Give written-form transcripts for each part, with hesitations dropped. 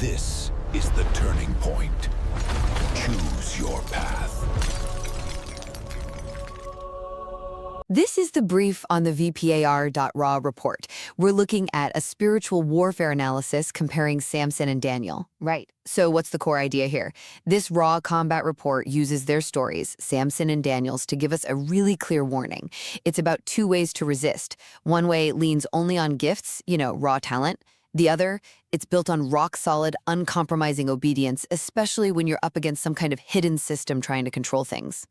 This is the turning point. Choose your path. This is the brief on the VPAR.raw report. We're looking at a spiritual warfare analysis comparing Samson and Daniel. Right. So what's the core idea here? This raw combat report uses their stories, Samson and Daniel's, to give us a really clear warning. It's about two ways to resist. One way leans only on gifts, raw talent. The other, it's built on rock-solid, uncompromising obedience, especially when you're up against some kind of hidden system trying to control things.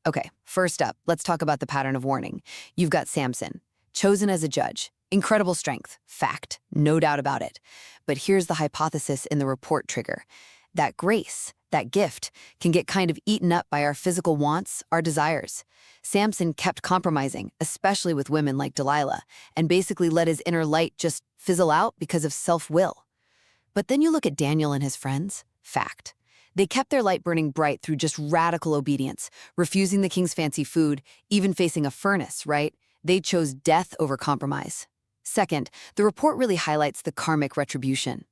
Okay, first up, let's talk about the pattern of warning. You've got Samson, chosen as a judge. Incredible strength. Fact. No doubt about it. But here's the hypothesis in the report trigger. That grace, that gift, can get kind of eaten up by our physical wants, our desires. Samson kept compromising, especially with women like Delilah, and basically let his inner light just fizzle out because of self-will. But then you look at Daniel and his friends. Fact. They kept their light burning bright through just radical obedience, refusing the king's fancy food, even facing a furnace, right? They chose death over compromise. Second, the report really highlights the karmic retribution.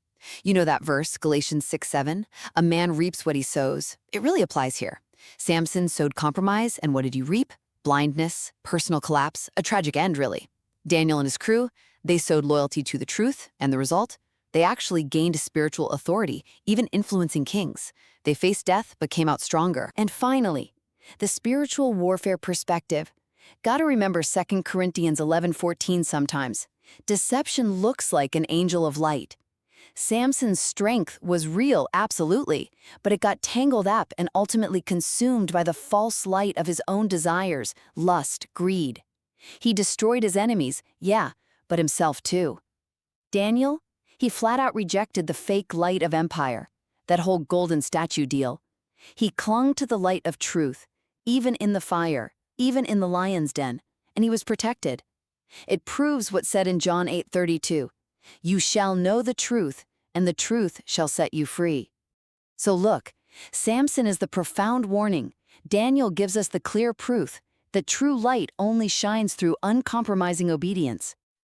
You know that verse, Galatians 6:7? A man reaps what he sows. It really applies here. Samson sowed compromise, and what did he reap? Blindness, personal collapse, a tragic end, really. Daniel and his crew, they sowed loyalty to the truth, and the result? They actually gained spiritual authority, even influencing kings. They faced death, but came out stronger. And finally, the spiritual warfare perspective. Gotta remember 2 Corinthians 11:14 sometimes. Deception looks like an angel of light. Samson's strength was real, absolutely, but it got tangled up and ultimately consumed by the false light of his own desires, lust, greed. He destroyed his enemies, yeah, but himself too. Daniel? He flat out rejected the fake light of empire, that whole golden statue deal. He clung to the light of truth, even in the fire, even in the lion's den, and he was protected. It proves what's said in John 8:32. You shall know the truth, and the truth shall set you free. So look, Samson is the profound warning. Daniel gives us the clear proof that true light only shines through uncompromising obedience.